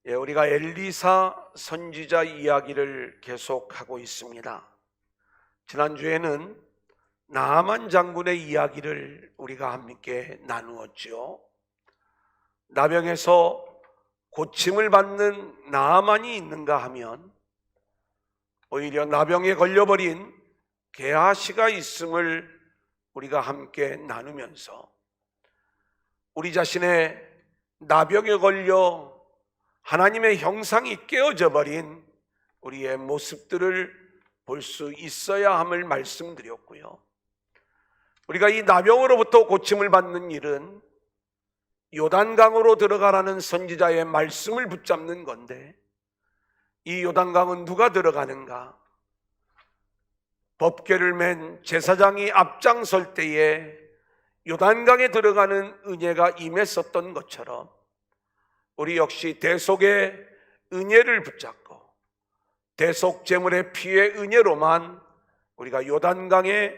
우리가 엘리사 선지자 이야기를 계속하고 있습니다. 지난주에는 나아만 장군의 이야기를 우리가 함께 나누었죠. 나병에서 고침을 받는 나아만이 있는가 하면 오히려 나병에 걸려버린 게하시가 있음을 우리가 함께 나누면서 우리 자신의 나병에 걸려 하나님의 형상이 깨어져 버린 우리의 모습들을 볼 수 있어야 함을 말씀드렸고요. 우리가 이 나병으로부터 고침을 받는 일은 요단강으로 들어가라는 선지자의 말씀을 붙잡는 건데, 이 요단강은 누가 들어가는가? 법궤를 맨 제사장이 앞장설 때에 요단강에 들어가는 은혜가 임했었던 것처럼 우리 역시 대속의 은혜를 붙잡고 대속 제물의 피의 은혜로만 우리가 요단강에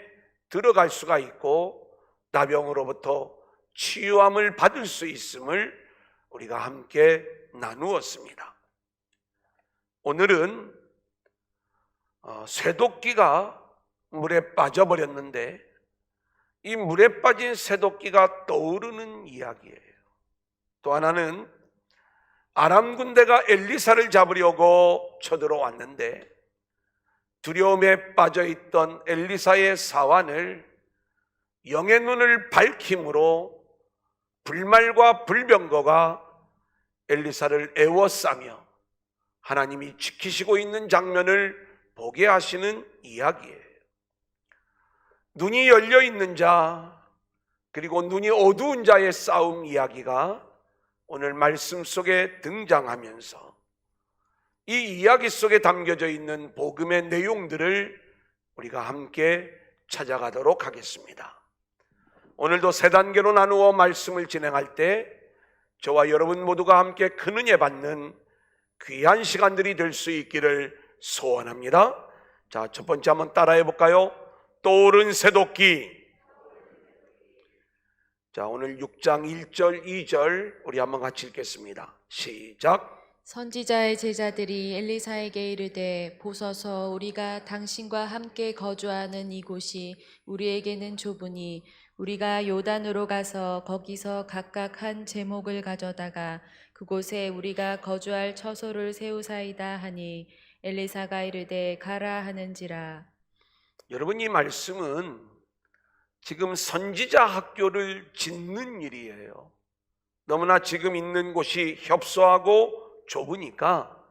들어갈 수가 있고 나병으로부터 치유함을 받을 수 있음을 우리가 함께 나누었습니다. 오늘은 쇠도끼가 물에 빠져버렸는데 이 물에 빠진 쇠도끼가 떠오르는 이야기예요. 또 하나는 아람 군대가 엘리사를 잡으려고 쳐들어왔는데 두려움에 빠져있던 엘리사의 사환을 영의 눈을 밝힘으로 불말과 불병거가 엘리사를 애워싸며 하나님이 지키시고 있는 장면을 보게 하시는 이야기예요. 눈이 열려있는 자 그리고 눈이 어두운 자의 싸움 이야기가 오늘 말씀 속에 등장하면서 이 이야기 속에 담겨져 있는 복음의 내용들을 우리가 함께 찾아가도록 하겠습니다. 오늘도 세 단계로 나누어 말씀을 진행할 때 저와 여러분 모두가 함께 큰 은혜 받는 귀한 시간들이 될 수 있기를 소원합니다. 자, 첫 번째 한번 따라해 볼까요? 떠오른 쇠도끼. 자, 오늘 6장 1절 2절 우리 한번 같이 읽겠습니다. 시작. 선지자의 제자들이 엘리사에게 이르되 보소서, 우리가 당신과 함께 거주하는 이곳이 우리에게는 좁으니 우리가 요단으로 가서 거기서 각각 한 제목을 가져다가 그곳에 우리가 거주할 처소를 세우사이다 하니 엘리사가 이르되 가라 하는지라. 여러분, 이 말씀은 지금 선지자 학교를 짓는 일이에요. 너무나 지금 있는 곳이 협소하고 좁으니까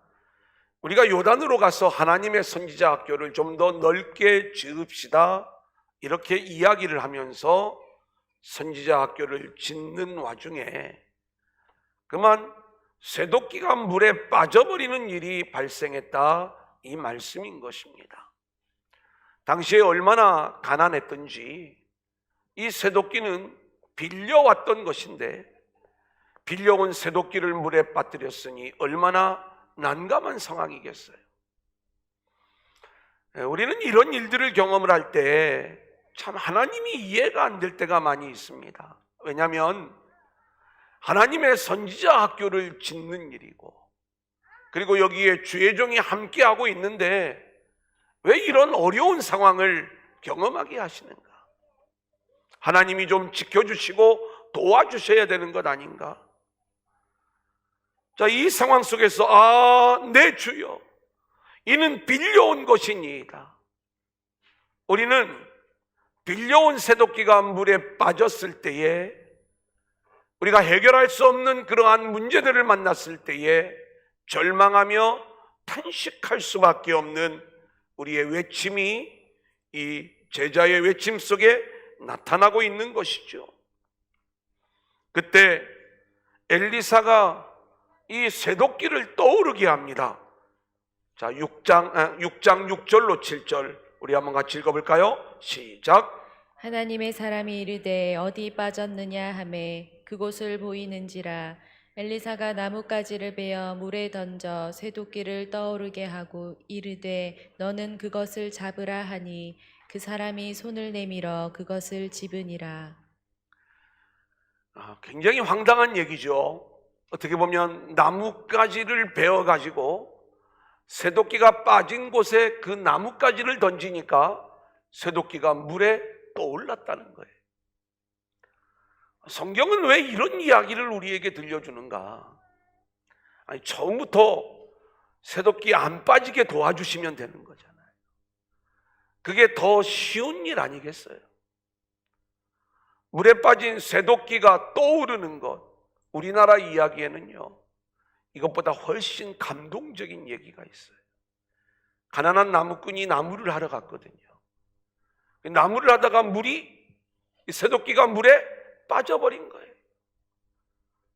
우리가 요단으로 가서 하나님의 선지자 학교를 좀 더 넓게 지읍시다, 이렇게 이야기를 하면서 선지자 학교를 짓는 와중에 그만 쇠도끼가 물에 빠져버리는 일이 발생했다, 이 말씀인 것입니다. 당시에 얼마나 가난했던지 이 쇠도끼는 빌려왔던 것인데 빌려온 쇠도끼를 물에 빠뜨렸으니 얼마나 난감한 상황이겠어요. 우리는 이런 일들을 경험을 할 때 참 하나님이 이해가 안 될 때가 많이 있습니다. 왜냐하면 하나님의 선지자 학교를 짓는 일이고 그리고 여기에 주의 종이 함께하고 있는데 왜 이런 어려운 상황을 경험하게 하시는가? 하나님이 좀 지켜주시고 도와주셔야 되는 것 아닌가? 자, 이 상황 속에서 내 주여, 이는 빌려온 것이니이다. 우리는 빌려온 쇠도끼가 물에 빠졌을 때에 우리가 해결할 수 없는 그러한 문제들을 만났을 때에 절망하며 탄식할 수밖에 없는 우리의 외침이 이 제자의 외침 속에 나타나고 있는 것이죠. 그때 엘리사가 이 쇠도끼를 떠오르게 합니다. 자, 6장 6절로 7절 우리 한번 같이 읽어볼까요? 시작. 하나님의 사람이 이르되 어디 빠졌느냐 하매 그곳을 보이는지라. 엘리사가 나뭇가지를 베어 물에 던져 쇠도끼를 떠오르게 하고 이르되 너는 그것을 잡으라 하니 그 사람이 손을 내밀어 그것을 집으니라. 굉장히 황당한 얘기죠. 어떻게 보면 나뭇가지를 베어가지고 새도끼가 빠진 곳에 그 나뭇가지를 던지니까 새도끼가 물에 떠올랐다는 거예요. 성경은 왜 이런 이야기를 우리에게 들려주는가? 아니, 처음부터 새도끼 안 빠지게 도와주시면 되는 거잖아요. 그게 더 쉬운 일 아니겠어요? 물에 빠진 새도끼가 떠오르는 것, 우리나라 이야기에는요, 이것보다 훨씬 감동적인 얘기가 있어요. 가난한 나무꾼이 나무를 하러 갔거든요. 나무를 하다가 새도끼가 물에 빠져버린 거예요.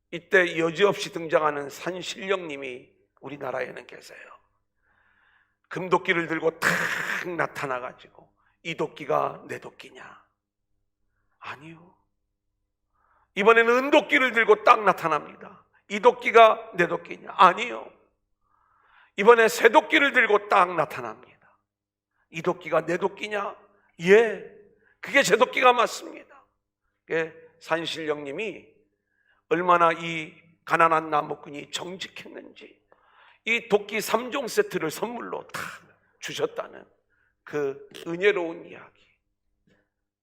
이때 여지없이 등장하는 산신령님이 우리나라에는 계세요. 금도끼를 들고 탁 나타나가지고 이 도끼가 내 도끼냐? 아니요. 이번에는 은도끼를 들고 딱 나타납니다. 이 도끼가 내 도끼냐? 아니요. 이번에 새도끼를 들고 딱 나타납니다. 이 도끼가 내 도끼냐? 예, 그게 제 도끼가 맞습니다. 산신령님이 얼마나 이 가난한 나무꾼이 정직했는지 이 도끼 3종 세트를 선물로 다 주셨다는 그 은혜로운 이야기,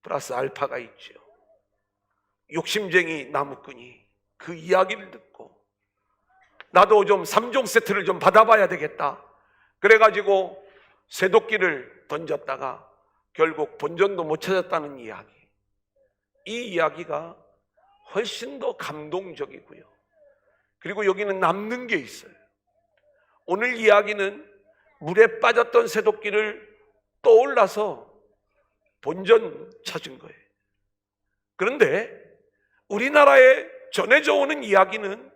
플러스 알파가 있죠. 욕심쟁이 나무꾼이 그 이야기를 듣고 나도 좀 3종 세트를 좀 받아봐야 되겠다, 그래가지고 새도끼를 던졌다가 결국 본전도 못 찾았다는 이야기. 이 이야기가 훨씬 더 감동적이고요. 그리고 여기는 남는 게 있어요. 오늘 이야기는 물에 빠졌던 새도끼를 떠올라서 본전 찾은 거예요. 그런데 우리나라에 전해져 오는 이야기는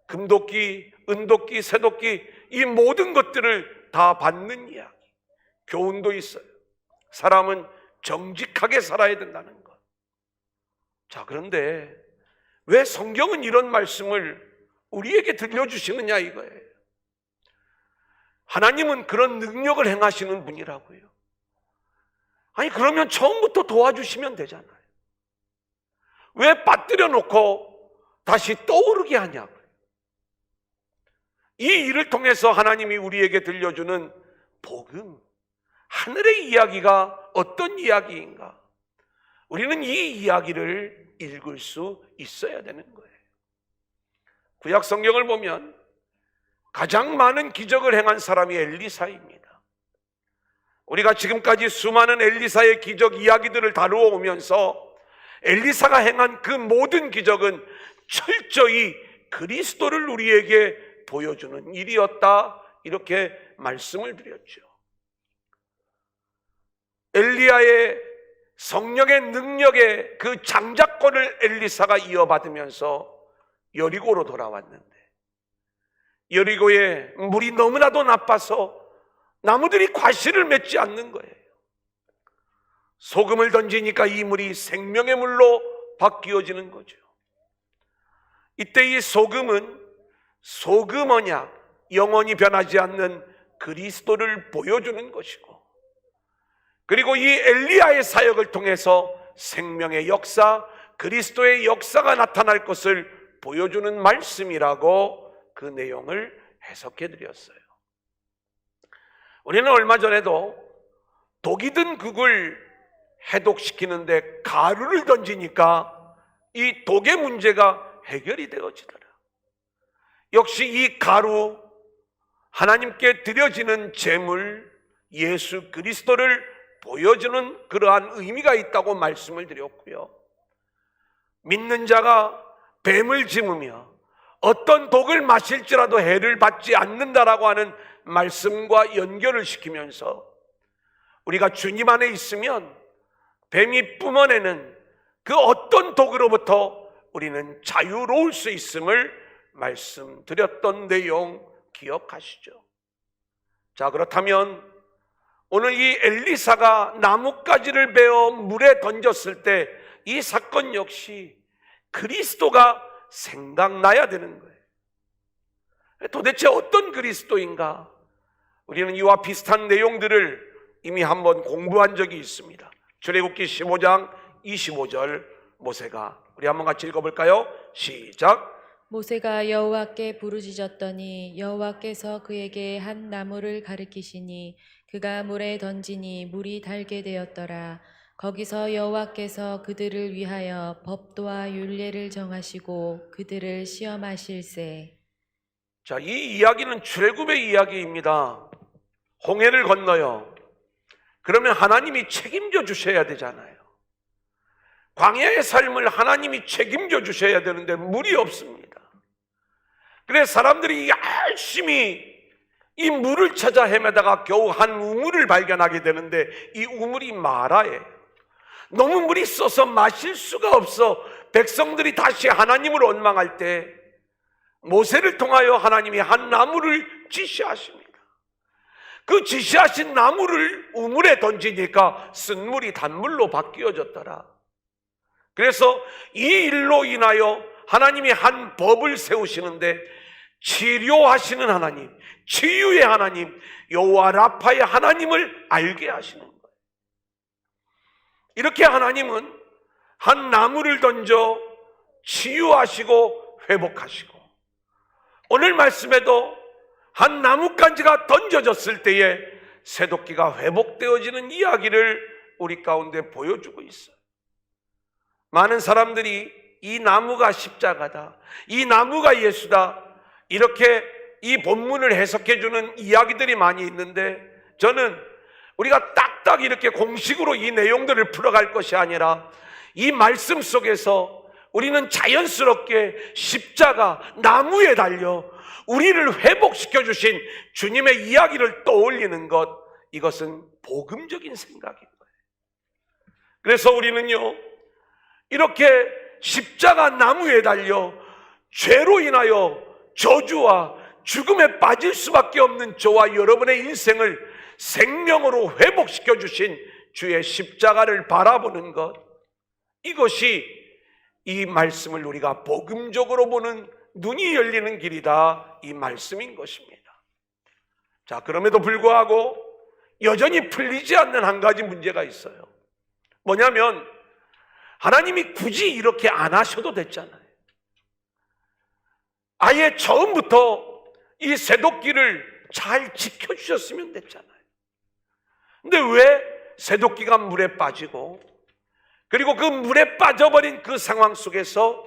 금도끼, 은도끼, 새도끼, 이 모든 것들을 다 받는 이야기, 교훈도 있어요. 사람은 정직하게 살아야 된다는 것. 자, 그런데 왜 성경은 이런 말씀을 우리에게 들려주시느냐 이거예요. 하나님은 그런 능력을 행하시는 분이라고요. 아니, 그러면 처음부터 도와주시면 되잖아요. 왜 빠뜨려 놓고 다시 떠오르게 하냐고요. 이 일을 통해서 하나님이 우리에게 들려주는 복음, 하늘의 이야기가 어떤 이야기인가? 우리는 이 이야기를 읽을 수 있어야 되는 거예요. 구약 성경을 보면 가장 많은 기적을 행한 사람이 엘리사입니다. 우리가 지금까지 수많은 엘리사의 기적 이야기들을 다루어 오면서 엘리사가 행한 그 모든 기적은 철저히 그리스도를 우리에게 보여주는 일이었다, 이렇게 말씀을 드렸죠. 엘리야의 성령의 능력의 그 장자권을 엘리사가 이어받으면서 여리고로 돌아왔는데, 여리고에 물이 너무나도 나빠서 나무들이 과실을 맺지 않는 거예요. 소금을 던지니까 이 물이 생명의 물로 바뀌어지는 거죠. 이때 이 소금은 소금 언약, 영원히 변하지 않는 그리스도를 보여주는 것이고, 그리고 이 엘리야의 사역을 통해서 생명의 역사, 그리스도의 역사가 나타날 것을 보여주는 말씀이라고 그 내용을 해석해 드렸어요. 우리는 얼마 전에도 독이 든 국을 해독시키는데 가루를 던지니까 이 독의 문제가 해결이 되어지더라. 역시 이 가루, 하나님께 드려지는 제물, 예수 그리스도를 보여주는 그러한 의미가 있다고 말씀을 드렸고요. 믿는 자가 뱀을 짚으며 어떤 독을 마실지라도 해를 받지 않는다라고 하는 말씀과 연결을 시키면서 우리가 주님 안에 있으면 뱀이 뿜어내는 그 어떤 독으로부터 우리는 자유로울 수 있음을 말씀드렸던 내용 기억하시죠? 자, 그렇다면 오늘 이 엘리사가 나뭇가지를 베어 물에 던졌을 때 이 사건 역시 그리스도가 생각나야 되는 거예요. 도대체 어떤 그리스도인가? 우리는 이와 비슷한 내용들을 이미 한번 공부한 적이 있습니다. 출애굽기 15장 25절 모세가, 우리 한번 같이 읽어볼까요? 시작. 모세가 여호와께 부르짖었더니 여호와께서 그에게 한 나무를 가리키시니 그가 물에 던지니 물이 달게 되었더라. 거기서 여호와께서 그들을 위하여 법도와 율례를 정하시고 그들을 시험하실세. 자, 이 이야기는 출애굽의 이야기입니다. 홍해를 건너요. 그러면 하나님이 책임져 주셔야 되잖아요. 광야의 삶을 하나님이 책임져 주셔야 되는데 물이 없습니다. 그래서 사람들이 열심히 이 물을 찾아 헤매다가 겨우 한 우물을 발견하게 되는데 이 우물이 마라예요. 너무 물이 써서 마실 수가 없어 백성들이 다시 하나님을 원망할 때 모세를 통하여 하나님이 한 나무를 지시하십니다. 그 지시하신 나무를 우물에 던지니까 쓴 물이 단물로 바뀌어졌더라. 그래서 이 일로 인하여 하나님이 한 법을 세우시는데 치료하시는 하나님, 치유의 하나님, 여호와 라파의 하나님을 알게 하시는 거예요. 이렇게 하나님은 한 나무를 던져 치유하시고 회복하시고, 오늘 말씀에도 한 나뭇가지가 던져졌을 때에 새도끼가 회복되어지는 이야기를 우리 가운데 보여주고 있어요. 많은 사람들이 이 나무가 십자가다, 이 나무가 예수다, 이렇게 이 본문을 해석해주는 이야기들이 많이 있는데, 저는 우리가 딱딱 이렇게 공식으로 이 내용들을 풀어갈 것이 아니라 이 말씀 속에서 우리는 자연스럽게 십자가, 나무에 달려 우리를 회복시켜 주신 주님의 이야기를 떠올리는 것, 이것은 복음적인 생각인 거예요. 그래서 우리는요, 이렇게 십자가 나무에 달려 죄로 인하여 저주와 죽음에 빠질 수밖에 없는 저와 여러분의 인생을 생명으로 회복시켜 주신 주의 십자가를 바라보는 것, 이것이 이 말씀을 우리가 복음적으로 보는 눈이 열리는 길이다, 이 말씀인 것입니다. 자, 그럼에도 불구하고 여전히 풀리지 않는 한 가지 문제가 있어요. 뭐냐면 하나님이 굳이 이렇게 안 하셔도 됐잖아요. 아예 처음부터 이 새도끼를 잘 지켜주셨으면 됐잖아요. 근데 왜 새도끼가 물에 빠지고, 그리고 그 물에 빠져버린 그 상황 속에서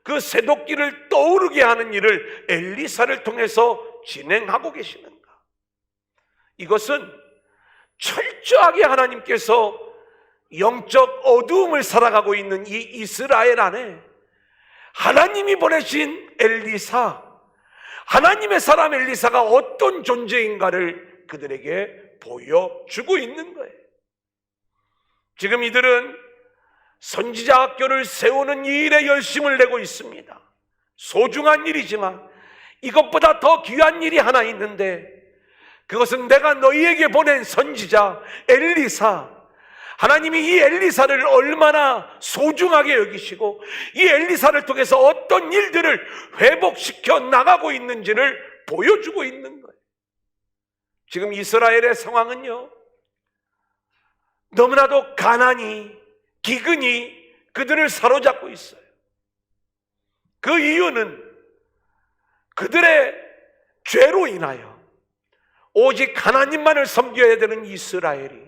그 새도끼를 떠오르게 하는 일을 엘리사를 통해서 진행하고 계시는가? 이것은 철저하게 하나님께서 영적 어두움을 살아가고 있는 이 이스라엘 안에 하나님이 보내신 엘리사, 하나님의 사람 엘리사가 어떤 존재인가를 그들에게 보여주고 있는 거예요. 지금 이들은 선지자 학교를 세우는 이 일에 열심을 내고 있습니다. 소중한 일이지만 이것보다 더 귀한 일이 하나 있는데, 그것은 내가 너희에게 보낸 선지자 엘리사, 하나님이 이 엘리사를 얼마나 소중하게 여기시고 이 엘리사를 통해서 어떤 일들을 회복시켜 나가고 있는지를 보여주고 있는 거예요. 지금 이스라엘의 상황은요, 너무나도 가난이, 기근이 그들을 사로잡고 있어요. 그 이유는 그들의 죄로 인하여 오직 하나님만을 섬겨야 되는 이스라엘이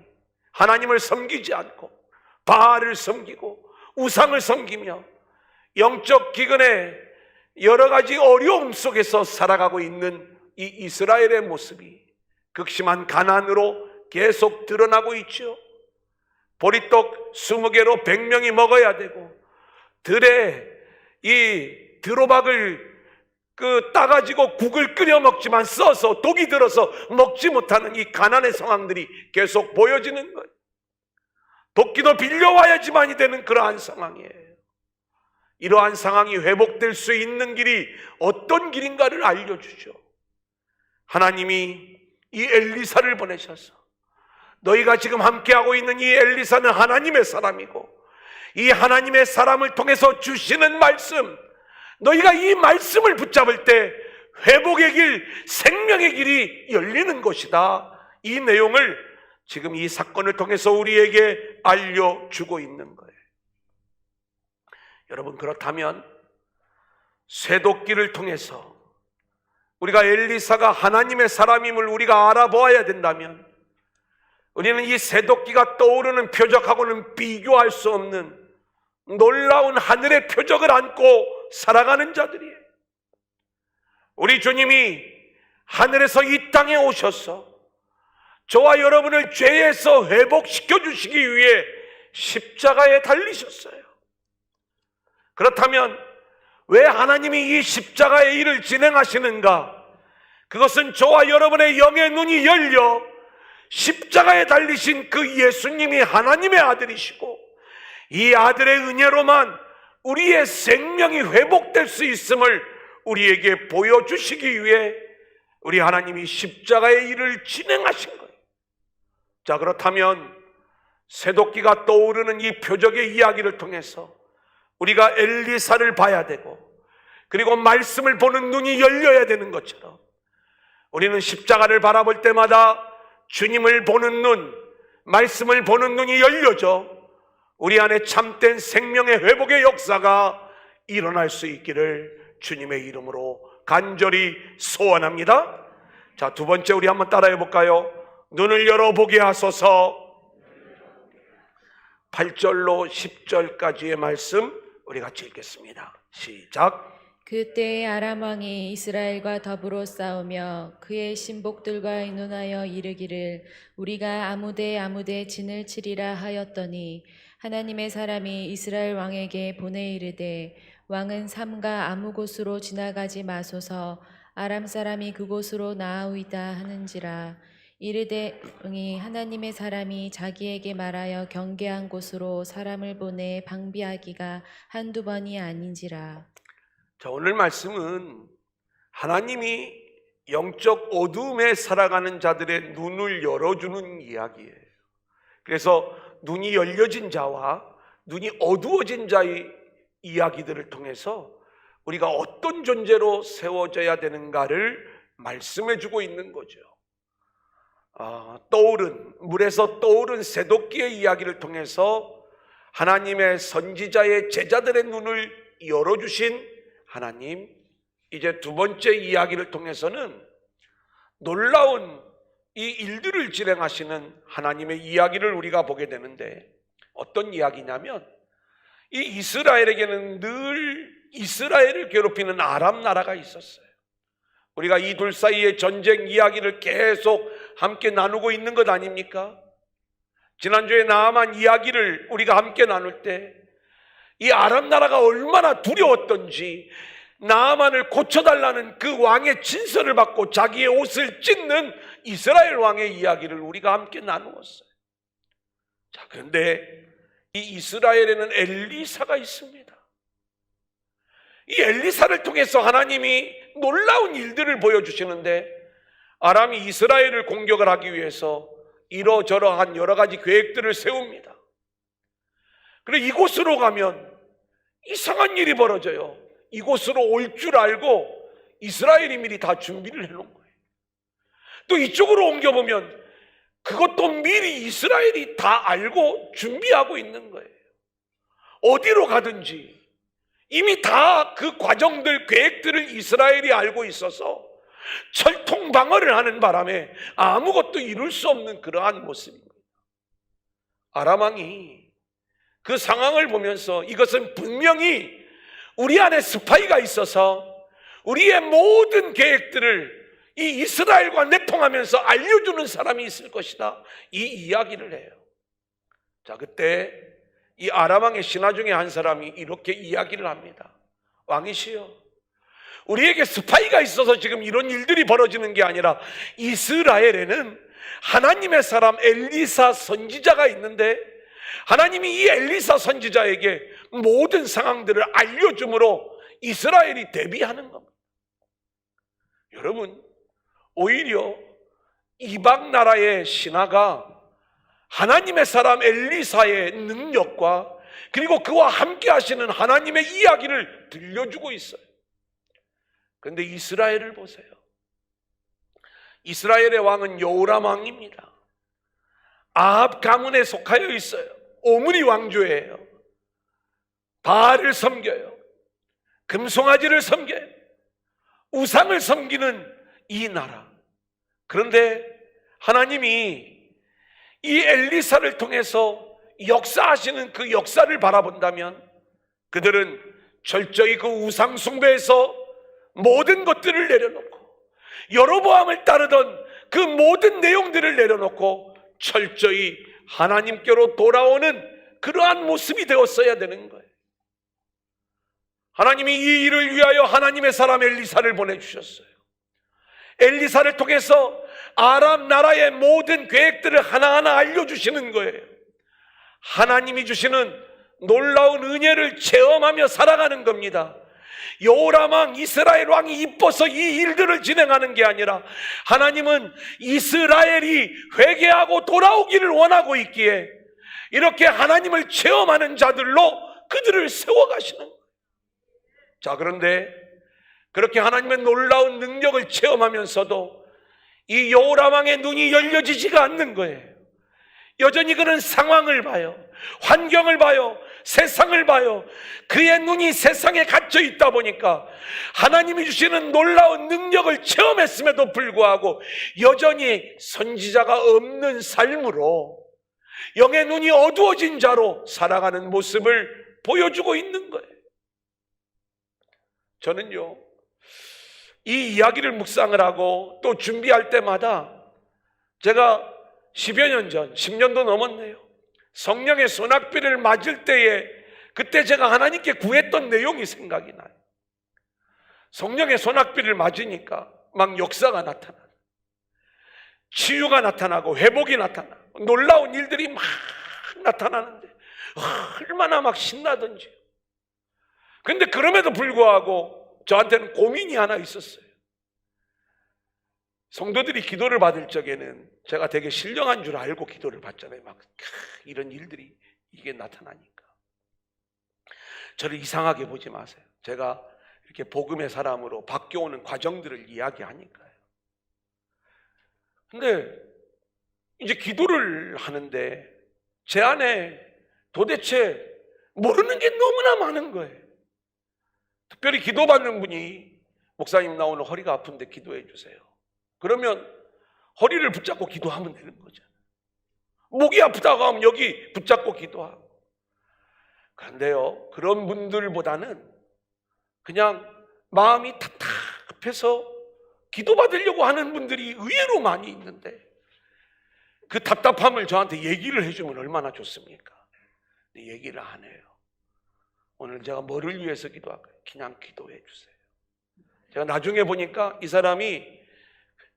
하나님을 섬기지 않고 바알을 섬기고 우상을 섬기며 영적 기근의 여러 가지 어려움 속에서 살아가고 있는 이 이스라엘의 모습이 극심한 가난으로 계속 드러나고 있죠. 보리떡 20개로 100명이 먹어야 되고, 들에 이 드로박을 따가지고 국을 끓여 먹지만 써서 독이 들어서 먹지 못하는 이 가난의 상황들이 계속 보여지는 거예요. 도끼도 빌려와야지만이 되는 그러한 상황이에요. 이러한 상황이 회복될 수 있는 길이 어떤 길인가를 알려주죠. 하나님이 이 엘리사를 보내셔서, 너희가 지금 함께하고 있는 이 엘리사는 하나님의 사람이고, 이 하나님의 사람을 통해서 주시는 말씀, 너희가 이 말씀을 붙잡을 때 회복의 길, 생명의 길이 열리는 것이다, 이 내용을 지금 이 사건을 통해서 우리에게 알려주고 있는 거예요. 여러분, 그렇다면 쇠도끼를 통해서 우리가 엘리사가 하나님의 사람임을 우리가 알아보아야 된다면, 우리는 이 쇠도끼가 떠오르는 표적하고는 비교할 수 없는 놀라운 하늘의 표적을 안고 살아가는 자들이에요. 우리 주님이 하늘에서 이 땅에 오셔서 저와 여러분을 죄에서 회복시켜 주시기 위해 십자가에 달리셨어요. 그렇다면 왜 하나님이 이 십자가의 일을 진행하시는가? 그것은 저와 여러분의 영의 눈이 열려 십자가에 달리신 그 예수님이 하나님의 아들이시고, 이 아들의 은혜로만 우리의 생명이 회복될 수 있음을 우리에게 보여주시기 위해 우리 하나님이 십자가의 일을 진행하신 거예요. 자, 그렇다면 쇠도끼가 떠오르는 이 표적의 이야기를 통해서 우리가 엘리사를 봐야 되고, 그리고 말씀을 보는 눈이 열려야 되는 것처럼, 우리는 십자가를 바라볼 때마다 주님을 보는 눈, 말씀을 보는 눈이 열려져 우리 안에 참된 생명의 회복의 역사가 일어날 수 있기를 주님의 이름으로 간절히 소원합니다. 자, 두 번째 우리 한번 따라해 볼까요? 눈을 열어보게 하소서. 8절로 10절까지의 말씀 우리 같이 읽겠습니다. 시작. 그때 아람 왕이 이스라엘과 더불어 싸우며 그의 신복들과 의논하여 이르기를 우리가 아무데 진을 치리라 하였더니, 하나님의 사람이 이스라엘 왕에게 보내 이르되 왕은 삼가 아무 곳으로 지나가지 마소서, 아람 사람이 그곳으로 나아오이다 하는지라. 이르되 응이 하나님의 사람이 자기에게 말하여 경계한 곳으로 사람을 보내 방비하기가 한두 번이 아닌지라. 자, 오늘 말씀은 하나님이 영적 어두움에 살아가는 자들의 눈을 열어주는 이야기예요. 그래서 눈이 열려진 자와 눈이 어두워진 자의 이야기들을 통해서 우리가 어떤 존재로 세워져야 되는가를 말씀해주고 있는 거죠. 물에서 떠오른 쇠도끼의 이야기를 통해서 하나님의 선지자의 제자들의 눈을 열어주신 하나님, 이제 두 번째 이야기를 통해서는 놀라운 이 일들을 진행하시는 하나님의 이야기를 우리가 보게 되는데, 어떤 이야기냐면 이 이스라엘에게는 늘 이스라엘을 괴롭히는 아람 나라가 있었어요. 우리가 이 둘 사이의 전쟁 이야기를 계속 함께 나누고 있는 것 아닙니까? 지난주에 나아만 이야기를 우리가 함께 나눌 때 이 아람 나라가 얼마나 두려웠던지, 나아만을 고쳐달라는 그 왕의 진설을 받고 자기의 옷을 찢는 이스라엘 왕의 이야기를 우리가 함께 나누었어요. 자, 그런데 이 이스라엘에는 엘리사가 있습니다. 이 엘리사를 통해서 하나님이 놀라운 일들을 보여주시는데, 아람이 이스라엘을 공격을 하기 위해서 이러저러한 여러 가지 계획들을 세웁니다. 그리고 이곳으로 가면 이상한 일이 벌어져요. 이곳으로 올 줄 알고 이스라엘이 미리 다 준비를 해놓은 거예요. 또 이쪽으로 옮겨보면 그것도 미리 이스라엘이 다 알고 준비하고 있는 거예요. 어디로 가든지 이미 다 그 과정들, 계획들을 이스라엘이 알고 있어서 철통방어를 하는 바람에 아무것도 이룰 수 없는 그러한 모습입니다. 아람 왕이 그 상황을 보면서 이것은 분명히 우리 안에 스파이가 있어서 우리의 모든 계획들을 이 이스라엘과 내통하면서 알려주는 사람이 있을 것이다, 이 이야기를 해요. 자, 그때 이 아람 왕의 신하 중에 한 사람이 이렇게 이야기를 합니다. 왕이시여, 우리에게 스파이가 있어서 지금 이런 일들이 벌어지는 게 아니라 이스라엘에는 하나님의 사람 엘리사 선지자가 있는데, 하나님이 이 엘리사 선지자에게 모든 상황들을 알려줌으로 이스라엘이 대비하는 겁니다. 여러분, 오히려 이방 나라의 신하가 하나님의 사람 엘리사의 능력과 그리고 그와 함께 하시는 하나님의 이야기를 들려주고 있어요. 그런데 이스라엘을 보세요. 이스라엘의 왕은 여호람 왕입니다. 아합 가문에 속하여 있어요. 오므리 왕조예요. 바알을 섬겨요. 금송아지를 섬게 우상을 섬기는 이 나라. 그런데 하나님이 이 엘리사를 통해서 역사하시는 그 역사를 바라본다면 그들은 철저히 그 우상 숭배에서 모든 것들을 내려놓고 여로보암을 따르던 그 모든 내용들을 내려놓고 철저히 하나님께로 돌아오는 그러한 모습이 되었어야 되는 거예요. 하나님이 이 일을 위하여 하나님의 사람 엘리사를 보내주셨어요. 엘리사를 통해서 아람 나라의 모든 계획들을 하나하나 알려주시는 거예요. 하나님이 주시는 놀라운 은혜를 체험하며 살아가는 겁니다. 요람 왕, 이스라엘 왕이 이뻐서 이 일들을 진행하는 게 아니라 하나님은 이스라엘이 회개하고 돌아오기를 원하고 있기에 이렇게 하나님을 체험하는 자들로 그들을 세워가시는 거예요. 자, 그런데 그렇게 하나님의 놀라운 능력을 체험하면서도 이 요람 왕의 눈이 열려지지가 않는 거예요. 여전히 그는 상황을 봐요. 환경을 봐요. 세상을 봐요. 그의 눈이 세상에 갇혀 있다 보니까 하나님이 주시는 놀라운 능력을 체험했음에도 불구하고 여전히 선지자가 없는 삶으로 영의 눈이 어두워진 자로 살아가는 모습을 보여주고 있는 거예요. 저는요, 이 이야기를 묵상을 하고 또 준비할 때마다 제가 10여 년 전, 10년도 넘었네요. 성령의 소낙비를 맞을 때에 그때 제가 하나님께 구했던 내용이 생각이 나요. 성령의 소낙비를 맞으니까 막 역사가 나타나요. 치유가 나타나고 회복이 나타나고 놀라운 일들이 막 나타나는데 얼마나 막 신나던지요. 근데 그럼에도 불구하고 저한테는 고민이 하나 있었어요. 성도들이 기도를 받을 적에는 제가 되게 신령한 줄 알고 기도를 받잖아요. 막 이런 일들이 이게 나타나니까. 저를 이상하게 보지 마세요. 제가 이렇게 복음의 사람으로 바뀌어오는 과정들을 이야기하니까요. 근데 이제 기도를 하는데 제 안에 도대체 모르는 게 너무나 많은 거예요. 특별히 기도받는 분이 목사님 나 오늘 허리가 아픈데 기도해 주세요. 그러면 허리를 붙잡고 기도하면 되는 거잖아요. 목이 아프다고 하면 여기 붙잡고 기도하고. 그런데요, 그런 분들보다는 그냥 마음이 답답해서 기도받으려고 하는 분들이 의외로 많이 있는데 그 답답함을 저한테 얘기를 해주면 얼마나 좋습니까? 근데 얘기를 안 해요. 오늘 제가 뭐를 위해서 기도할까요? 그냥 기도해 주세요. 제가 나중에 보니까 이 사람이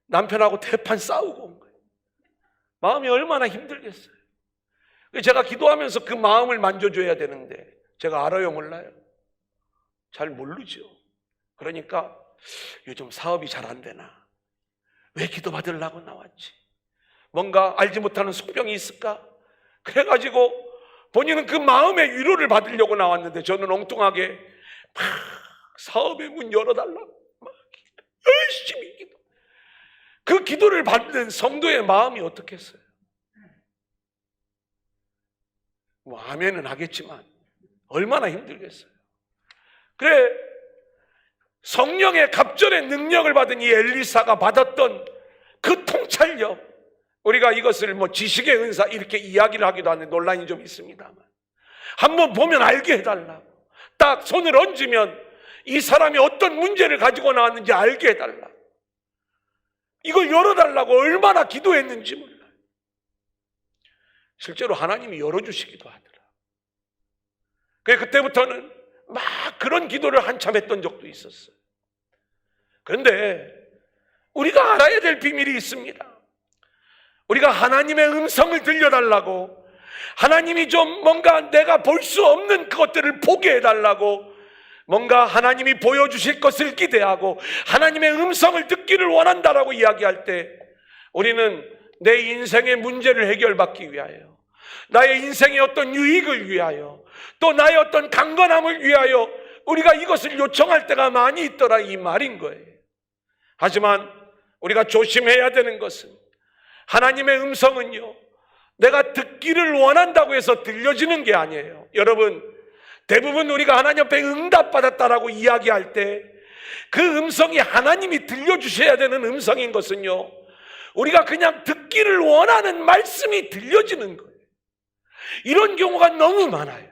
남편하고 대판 싸우고 온 거예요. 마음이 얼마나 힘들겠어요. 제가 기도하면서 그 마음을 만져줘야 되는데 제가 알아요, 몰라요? 잘 모르죠. 그러니까 요즘 사업이 잘 안 되나? 왜 기도받으려고 나왔지? 뭔가 알지 못하는 속병이 있을까? 그래가지고 본인은 그 마음의 위로를 받으려고 나왔는데 저는 엉뚱하게 막 사업의 문 열어달라고 막 열심히 기도. 그 기도를 받는 성도의 마음이 어떻겠어요? 뭐 아멘은 하겠지만 얼마나 힘들겠어요. 그래, 성령의 갑절의 능력을 받은 이 엘리사가 받았던 그 통찰력, 우리가 이것을 뭐 지식의 은사 이렇게 이야기를 하기도 하는데 논란이 좀 있습니다만 한번 보면 알게 해달라고, 딱 손을 얹으면 이 사람이 어떤 문제를 가지고 나왔는지 알게 해달라고, 이걸 열어달라고 얼마나 기도했는지 몰라요. 실제로 하나님이 열어주시기도 하더라. 그때부터는 막 그런 기도를 한참 했던 적도 있었어요. 그런데 우리가 알아야 될 비밀이 있습니다. 우리가 하나님의 음성을 들려달라고, 하나님이 좀 뭔가 내가 볼 수 없는 것들을 보게 해달라고, 뭔가 하나님이 보여주실 것을 기대하고 하나님의 음성을 듣기를 원한다라고 이야기할 때 우리는 내 인생의 문제를 해결받기 위하여, 나의 인생의 어떤 유익을 위하여, 또 나의 어떤 강건함을 위하여 우리가 이것을 요청할 때가 많이 있더라, 이 말인 거예요. 하지만 우리가 조심해야 되는 것은 하나님의 음성은요, 내가 듣기를 원한다고 해서 들려지는 게 아니에요. 여러분, 대부분 우리가 하나님 앞에 응답받았다라고 이야기할 때 그 음성이 하나님이 들려주셔야 되는 음성인 것은요, 우리가 그냥 듣기를 원하는 말씀이 들려지는 거예요. 이런 경우가 너무 많아요.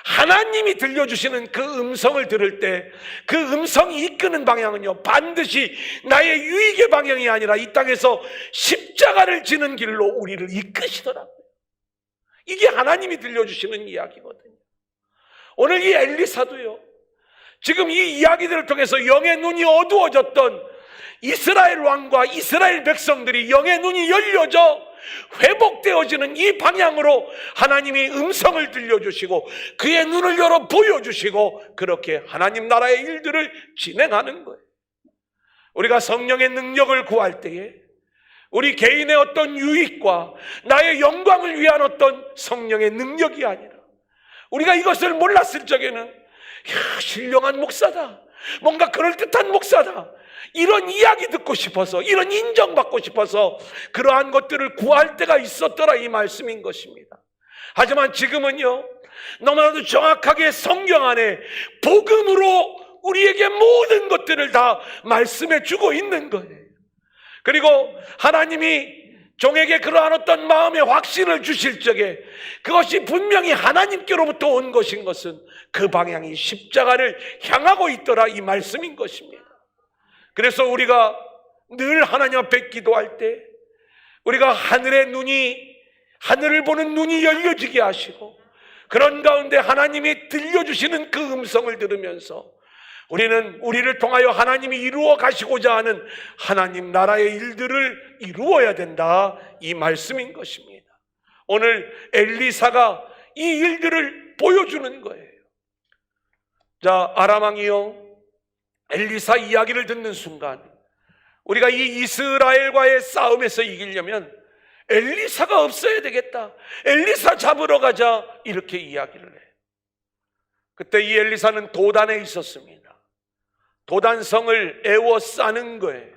하나님이 들려주시는 그 음성을 들을 때 그 음성이 이끄는 방향은요, 반드시 나의 유익의 방향이 아니라 이 땅에서 십자가를 지는 길로 우리를 이끄시더라고요. 이게 하나님이 들려주시는 이야기거든요. 오늘 이 엘리사도요, 지금 이 이야기들을 통해서 영의 눈이 어두워졌던 이스라엘 왕과 이스라엘 백성들이 영의 눈이 열려져 회복되어지는 이 방향으로 하나님이 음성을 들려주시고 그의 눈을 열어 보여주시고 그렇게 하나님 나라의 일들을 진행하는 거예요. 우리가 성령의 능력을 구할 때에 우리 개인의 어떤 유익과 나의 영광을 위한 어떤 성령의 능력이 아니라, 우리가 이것을 몰랐을 적에는 신령한 목사다, 뭔가 그럴듯한 목사다, 이런 이야기 듣고 싶어서, 이런 인정받고 싶어서 그러한 것들을 구할 때가 있었더라, 이 말씀인 것입니다. 하지만 지금은요, 너무나도 정확하게 성경 안에 복음으로 우리에게 모든 것들을 다 말씀해 주고 있는 거예요. 그리고 하나님이 종에게 그러한 어떤 마음의 확신을 주실 적에 그것이 분명히 하나님께로부터 온 것인 것은 그 방향이 십자가를 향하고 있더라, 이 말씀인 것입니다. 그래서 우리가 늘 하나님 앞에 기도할 때 우리가 하늘의 눈이, 하늘을 보는 눈이 열려지게 하시고 그런 가운데 하나님이 들려주시는 그 음성을 들으면서 우리는 우리를 통하여 하나님이 이루어 가시고자 하는 하나님 나라의 일들을 이루어야 된다, 이 말씀인 것입니다. 오늘 엘리사가 이 일들을 보여주는 거예요. 자, 아람 왕이요, 엘리사 이야기를 듣는 순간 우리가 이 이스라엘과의 싸움에서 이기려면 엘리사가 없어야 되겠다, 엘리사 잡으러 가자, 이렇게 이야기를 해요. 그때 이 엘리사는 도단에 있었습니다. 도단성을 에워싸는 거예요.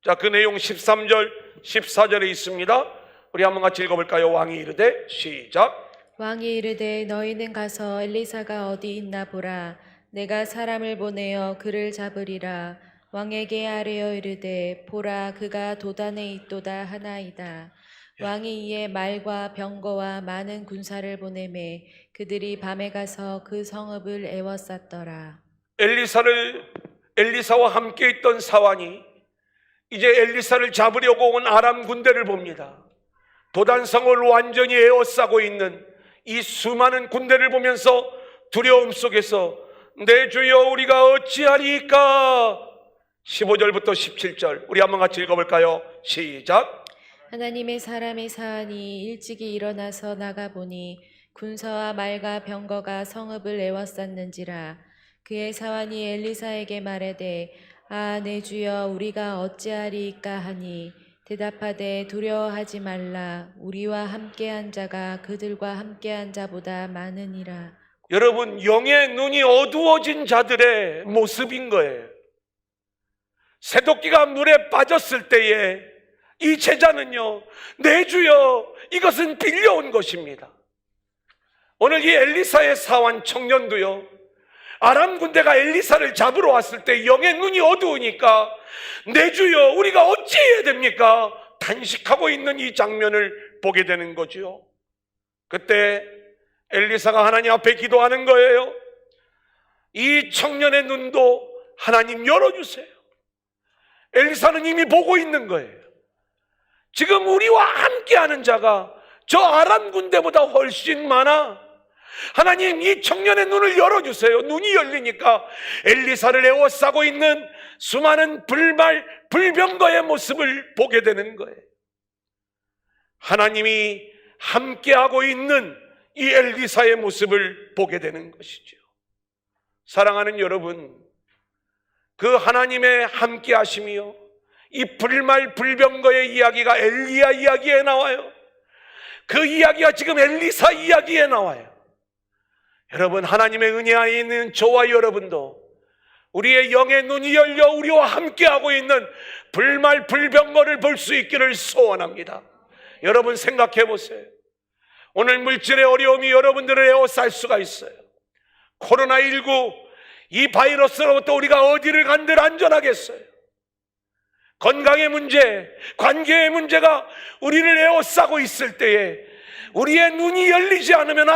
자, 그 내용 13절 14절에 있습니다. 우리 한번 같이 읽어볼까요? 왕이 이르되, 시작. 왕이 이르되 너희는 가서 엘리사가 어디 있나 보라. 내가 사람을 보내어 그를 잡으리라. 왕에게 아뢰어 이르되 보라, 그가 도단에 있도다 하나이다. 왕이 이에 말과 병거와 많은 군사를 보내매 그들이 밤에 가서 그 성읍을 에워쌌더라. 엘리사와 함께 있던 사환이 이제 엘리사를 잡으려고 온 아람 군대를 봅니다. 도단성을 완전히 에워싸고 있는 이 수많은 군대를 보면서 두려움 속에서 내 주여 우리가 어찌하리까? 15절부터 17절 우리 한번 같이 읽어볼까요? 시작. 하나님의 사람의 사안이 일찍이 일어나서 나가보니 군사와 말과 병거가 성읍을 에워쌌는지라. 그의 사환이 엘리사에게 말하되 아, 내 주여 우리가 어찌하리이까 하니 대답하되 두려워하지 말라. 우리와 함께한 자가 그들과 함께한 자보다 많으니라. 여러분, 영의 눈이 어두워진 자들의 모습인 거예요. 새도끼가 물에 빠졌을 때에 이 제자는요, 내 주여 이것은 빌려온 것입니다. 오늘 이 엘리사의 사환 청년도요, 아람 군대가 엘리사를 잡으러 왔을 때 영의 눈이 어두우니까 내 주여 우리가 어찌해야 됩니까? 단식하고 있는 이 장면을 보게 되는 거죠. 그때 엘리사가 하나님 앞에 기도하는 거예요. 이 청년의 눈도 하나님 열어주세요. 엘리사는 이미 보고 있는 거예요. 지금 우리와 함께하는 자가 저 아람 군대보다 훨씬 많아. 하나님, 이 청년의 눈을 열어주세요. 눈이 열리니까 엘리사를 에워싸고 있는 수많은 불병거의 모습을 보게 되는 거예요. 하나님이 함께하고 있는 이 엘리사의 모습을 보게 되는 것이죠. 사랑하는 여러분, 그 하나님의 함께하심이요, 이 불병거의 이야기가 엘리야 이야기에 나와요. 그 이야기가 지금 엘리사 이야기에 나와요. 여러분, 하나님의 은혜 안에 있는 저와 여러분도 우리의 영의 눈이 열려 우리와 함께하고 있는 불병거를 볼 수 있기를 소원합니다. 여러분 생각해 보세요. 오늘 물질의 어려움이 여러분들을 에워쌀 수가 있어요. 코로나19 이 바이러스로부터 우리가 어디를 간들 안전하겠어요? 건강의 문제, 관계의 문제가 우리를 에워싸고 있을 때에 우리의 눈이 열리지 않으면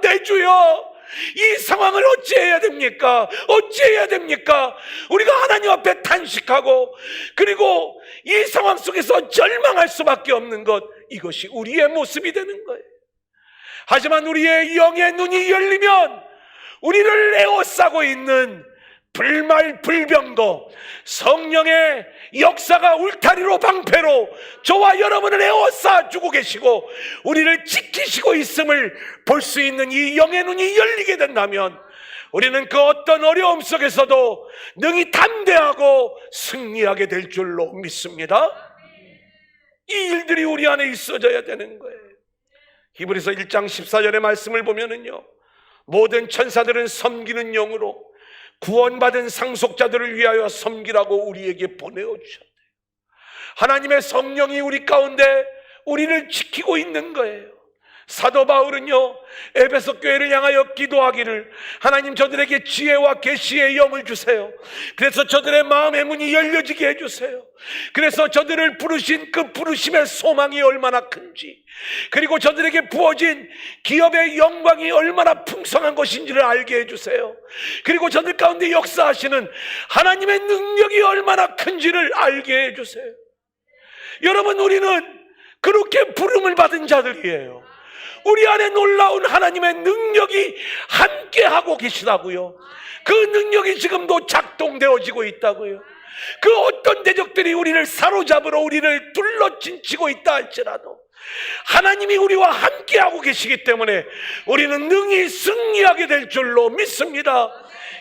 내 주여, 이 상황을 어찌해야 됩니까? 어찌해야 됩니까? 우리가 하나님 앞에 탄식하고 그리고 이 상황 속에서 절망할 수밖에 없는 것, 이것이 우리의 모습이 되는 거예요. 하지만 우리의 영의 눈이 열리면 우리를 에워싸고 있는 불말불병도 성령의 역사가 울타리로 방패로 저와 여러분을 에워싸 주고 계시고 우리를 지키시고 있음을 볼 수 있는 이 영의 눈이 열리게 된다면 우리는 그 어떤 어려움 속에서도 능히 담대하고 승리하게 될 줄로 믿습니다. 이 일들이 우리 안에 있어져야 되는 거예요. 히브리서 1장 14절의 말씀을 보면은요, 모든 천사들은 섬기는 영으로 구원받은 상속자들을 위하여 섬기라고 우리에게 보내어 주셨대요. 하나님의 성령이 우리 가운데 우리를 지키고 있는 거예요. 사도 바울은요, 에베소 교회를 향하여 기도하기를, 하나님 저들에게 지혜와 계시의 영을 주세요. 그래서 저들의 마음의 문이 열려지게 해주세요. 그래서 저들을 부르신 그 부르심의 소망이 얼마나 큰지, 그리고 저들에게 부어진 기업의 영광이 얼마나 풍성한 것인지를 알게 해주세요. 그리고 저들 가운데 역사하시는 하나님의 능력이 얼마나 큰지를 알게 해주세요. 여러분, 우리는 그렇게 부름을 받은 자들이에요. 우리 안에 놀라운 하나님의 능력이 함께하고 계시다고요. 그 능력이 지금도 작동되어지고 있다고요. 그 어떤 대적들이 우리를 사로잡으러 우리를 둘러친치고 있다 할지라도 하나님이 우리와 함께하고 계시기 때문에 우리는 능히 승리하게 될 줄로 믿습니다.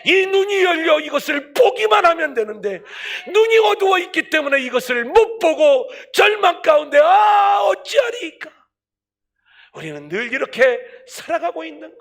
이 눈이 열려 이것을 보기만 하면 되는데 눈이 어두워 있기 때문에 이것을 못 보고 절망 가운데 어찌하리까? 우리는 늘 이렇게 살아가고 있는 거예요.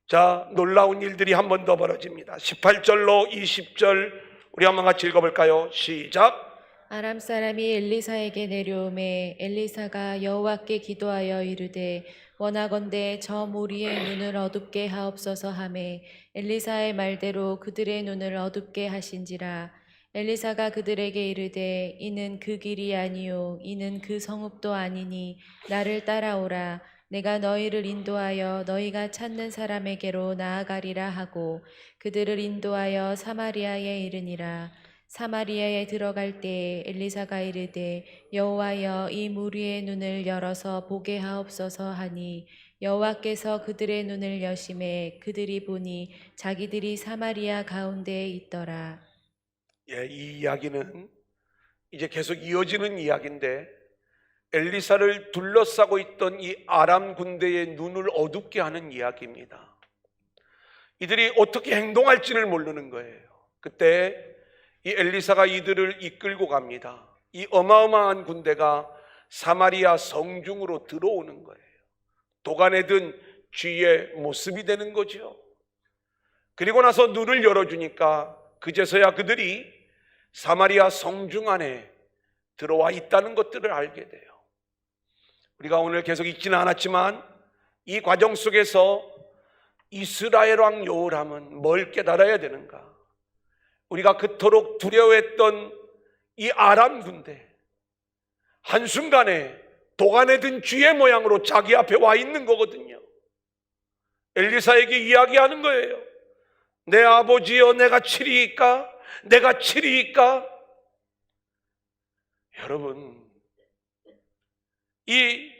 자, 놀라운 일들이 한 번 더 벌어집니다. 18절로 20절 우리 한번 같이 읽어볼까요? 시작. 아람 사람이 엘리사에게 내려오매 엘리사가 여호와께 기도하여 이르되 원하건대 저 무리의 눈을 어둡게 하옵소서 하매 엘리사의 말대로 그들의 눈을 어둡게 하신지라. 엘리사가 그들에게 이르되 이는 그 길이 아니요 이는 그 성읍도 아니니 나를 따라오라. 내가 너희를 인도하여 너희가 찾는 사람에게로 나아가리라 하고 그들을 인도하여 사마리아에 이르니라. 사마리아에 들어갈 때에 엘리사가 이르되 여호와여 이 무리의 눈을 열어서 보게 하옵소서 하니 여호와께서 그들의 눈을 여심해 그들이 보니 자기들이 사마리아 가운데에 있더라. 이 이야기는 이제 계속 이어지는 이야기인데 엘리사를 둘러싸고 있던 이 아람 군대의 눈을 어둡게 하는 이야기입니다. 이들이 어떻게 행동할지를 모르는 거예요. 그때 이 엘리사가 이들을 이끌고 갑니다. 이 어마어마한 군대가 사마리아 성중으로 들어오는 거예요. 도간에 든 쥐의 모습이 되는 거죠. 그리고 나서 눈을 열어주니까 그제서야 그들이 사마리아 성중 안에 들어와 있다는 것들을 알게 돼요. 우리가 오늘 계속 읽지는 않았지만 이 과정 속에서 이스라엘 왕 여호람은 뭘 깨달아야 되는가? 우리가 그토록 두려워했던 이 아람 군대, 한순간에 도간에 든 쥐의 모양으로 자기 앞에 와 있는 거거든요. 엘리사에게 이야기하는 거예요. 내 아버지여, 내가 치리이까? 내가 치리이까? 여러분, 이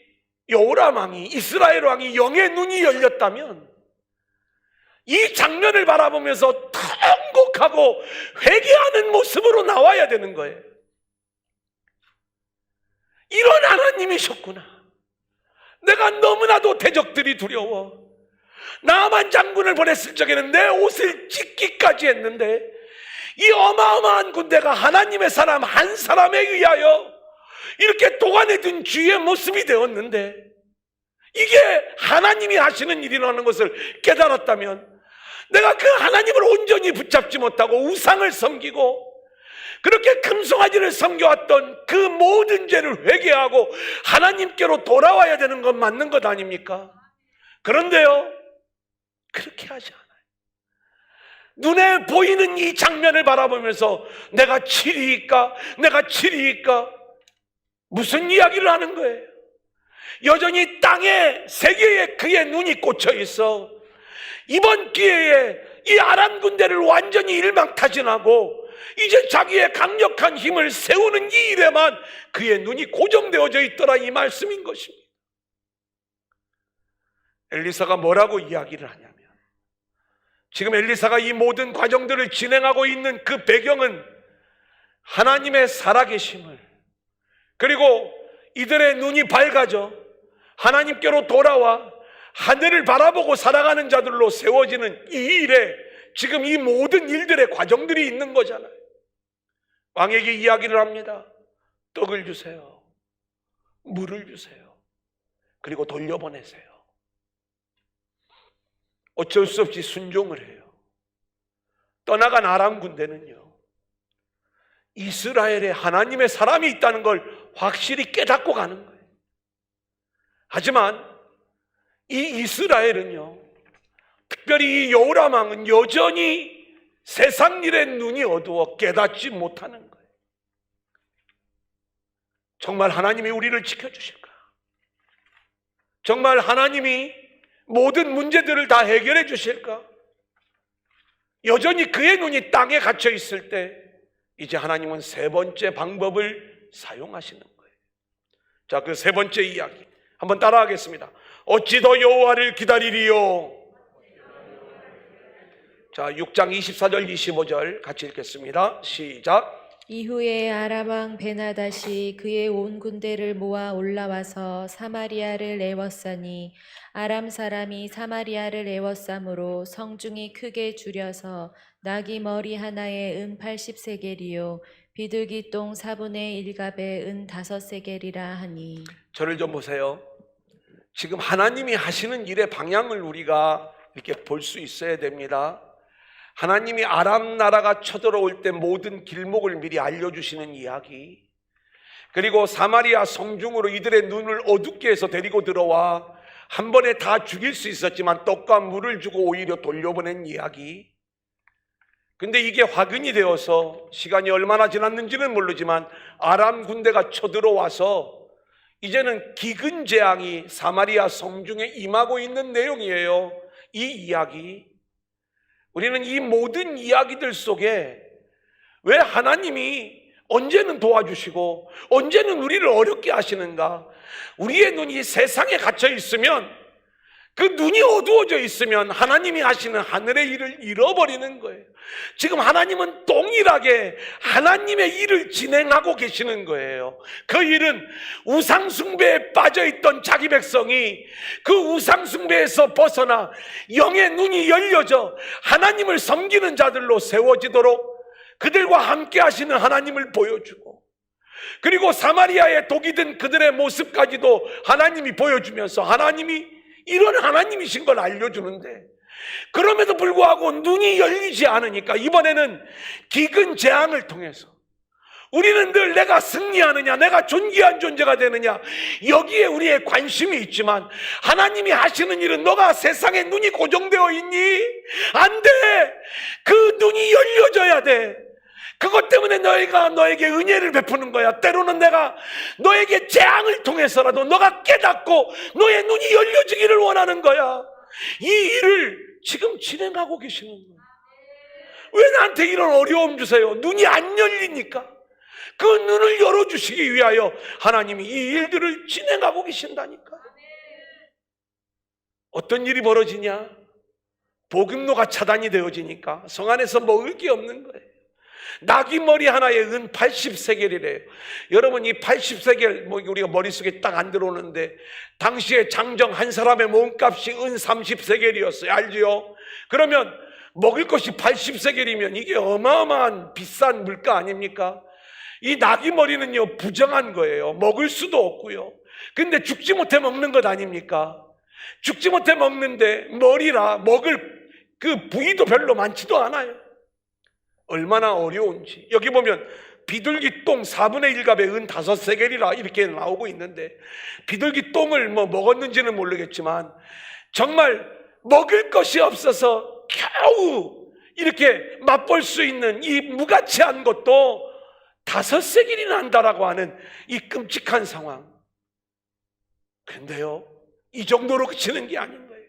여호람 왕이, 이스라엘 왕이 영의 눈이 열렸다면 이 장면을 바라보면서 통곡하고 회개하는 모습으로 나와야 되는 거예요. 이런 하나님이셨구나. 내가 너무나도 대적들이 두려워. 나만 장군을 보냈을 적에는 내 옷을 찢기까지 했는데 이 어마어마한 군대가 하나님의 사람 한 사람에 의하여 이렇게 도간에 든 쥐의 모습이 되었는데 이게 하나님이 하시는 일이라는 것을 깨달았다면 내가 그 하나님을 온전히 붙잡지 못하고 우상을 섬기고 그렇게 금송아지를 섬겨왔던 그 모든 죄를 회개하고 하나님께로 돌아와야 되는 건 맞는 것 아닙니까? 그런데요, 그렇게 하지 않아요. 눈에 보이는 이 장면을 바라보면서 내가 7위일까? 내가 7위일까? 무슨 이야기를 하는 거예요? 여전히 땅에 세계에 그의 눈이 꽂혀 있어 이번 기회에 이 아람 군대를 완전히 일망타진하고 이제 자기의 강력한 힘을 세우는 이 일에만 그의 눈이 고정되어져 있더라, 이 말씀인 것입니다. 엘리사가 뭐라고 이야기를 하냐면, 지금 엘리사가 이 모든 과정들을 진행하고 있는 그 배경은 하나님의 살아계심을, 그리고 이들의 눈이 밝아져 하나님께로 돌아와 하늘을 바라보고 살아가는 자들로 세워지는 이 일에 지금 이 모든 일들의 과정들이 있는 거잖아요. 왕에게 이야기를 합니다. 떡을 주세요. 물을 주세요. 그리고 돌려보내세요. 어쩔 수 없이 순종을 해요. 떠나간 아람 군대는요, 이스라엘에 하나님의 사람이 있다는 걸 확실히 깨닫고 가는 거예요. 하지만 이 이스라엘은요, 특별히 이 여호람 왕은 여전히 세상 일에 눈이 어두워 깨닫지 못하는 거예요. 정말 하나님이 우리를 지켜주실까? 정말 하나님이 모든 문제들을 다 해결해 주실까? 여전히 그의 눈이 땅에 갇혀 있을 때 이제 하나님은 세 번째 방법을 사용하시는 거예요. 자, 그 세 번째 이야기 한번 따라하겠습니다. 어찌 더 여호와를 기다리리요? 자, 6장 24절 25절 같이 읽겠습니다. 시작. 이후에 아람 왕 베나닷이 그의 온 군대를 모아 올라와서 사마리아를 에워싸니 아람 사람이 사마리아를 에워싸므로 성중이 크게 줄여서 나귀 머리 하나에 은 80세겔이요 비둘기 똥 4분의 1갑에 은 5세겔이라 하니. 저를 좀 보세요. 지금 하나님이 하시는 일의 방향을 우리가 이렇게 볼 수 있어야 됩니다. 하나님이 아람 나라가 쳐들어올 때 모든 길목을 미리 알려주시는 이야기, 그리고 사마리아 성중으로 이들의 눈을 어둡게 해서 데리고 들어와 한 번에 다 죽일 수 있었지만 떡과 물을 주고 오히려 돌려보낸 이야기. 근데 이게 화근이 되어서 시간이 얼마나 지났는지는 모르지만 아람 군대가 쳐들어와서 이제는 기근 재앙이 사마리아 성중에 임하고 있는 내용이에요. 이 이야기, 우리는 이 모든 이야기들 속에 왜 하나님이 언제는 도와주시고 언제는 우리를 어렵게 하시는가? 우리의 눈이 세상에 갇혀 있으면, 그 눈이 어두워져 있으면 하나님이 하시는 하늘의 일을 잃어버리는 거예요. 지금 하나님은 동일하게 하나님의 일을 진행하고 계시는 거예요. 그 일은 우상숭배에 빠져있던 자기 백성이 그 우상숭배에서 벗어나 영의 눈이 열려져 하나님을 섬기는 자들로 세워지도록 그들과 함께 하시는 하나님을 보여주고, 그리고 사마리아의 독이 든 그들의 모습까지도 하나님이 보여주면서 하나님이 이런 하나님이신 걸 알려주는데, 그럼에도 불구하고 눈이 열리지 않으니까 이번에는 기근 재앙을 통해서 우리는 늘 내가 승리하느냐, 내가 존귀한 존재가 되느냐, 여기에 우리의 관심이 있지만 하나님이 하시는 일은 너가 세상에 눈이 고정되어 있니? 안 돼. 그 눈이 열려져야 돼. 그것 때문에 너희가 너에게 은혜를 베푸는 거야. 때로는 내가 너에게 재앙을 통해서라도 너가 깨닫고 너의 눈이 열려지기를 원하는 거야. 이 일을 지금 진행하고 계시는 거야. 왜 나한테 이런 어려움 주세요? 눈이 안 열리니까. 그 눈을 열어주시기 위하여 하나님이 이 일들을 진행하고 계신다니까. 어떤 일이 벌어지냐? 복음로가 차단이 되어지니까 성 안에서 먹을 게 없는 거예요. 나귀 머리 하나에 은 80세겔이래요. 여러분, 이 80세겔 우리가 머릿속에 딱 안 들어오는데 당시에 장정 한 사람의 몸값이 은 30세겔이었어요. 알지요? 그러면 먹을 것이 80세겔이면 이게 어마어마한 비싼 물가 아닙니까? 이 나귀 머리는요, 부정한 거예요. 먹을 수도 없고요. 근데 죽지 못해 먹는 것 아닙니까? 죽지 못해 먹는데 머리라 먹을 그 부위도 별로 많지도 않아요. 얼마나 어려운지. 여기 보면 비둘기 똥 4분의 1갑에 은 5세겔이라 이렇게 나오고 있는데, 비둘기 똥을 먹었는지는 모르겠지만 정말 먹을 것이 없어서 겨우 이렇게 맛볼 수 있는 이 무가치한 것도 5세겔이나 한다라고 하는 이 끔찍한 상황. 근데요, 이 정도로 그치는 게 아닌 거예요.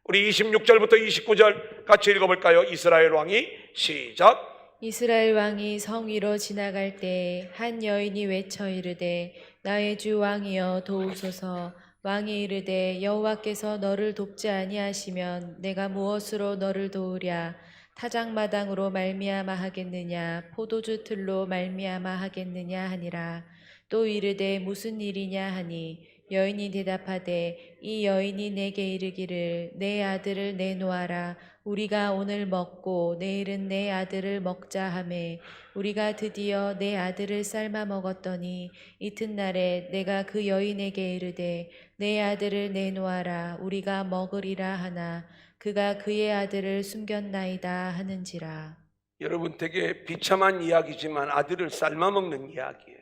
우리 26절부터 29절 같이 읽어볼까요? 이스라엘 왕이 시작. 이스라엘 왕이 성 위로 지나갈 때 한 여인이 외쳐 이르되 나의 주 왕이여 도우소서. 왕이 이르되 여호와께서 너를 돕지 아니하시면 내가 무엇으로 너를 도우랴. 타작마당으로 말미암아 하겠느냐 포도주 틀로 말미암아 하겠느냐 하니라. 또 이르되 무슨 일이냐 하니 여인이 대답하되 이 여인이 내게 이르기를 내 아들을 내놓아라. 우리가 오늘 먹고 내일은 내 아들을 먹자 하매 우리가 드디어 내 아들을 삶아 먹었더니 이튿날에 내가 그 여인에게 이르되 내 아들을 내놓아라. 우리가 먹으리라 하나 그가 그의 아들을 숨겼나이다 하는지라. 여러분, 되게 비참한 이야기지만 아들을 삶아 먹는 이야기예요.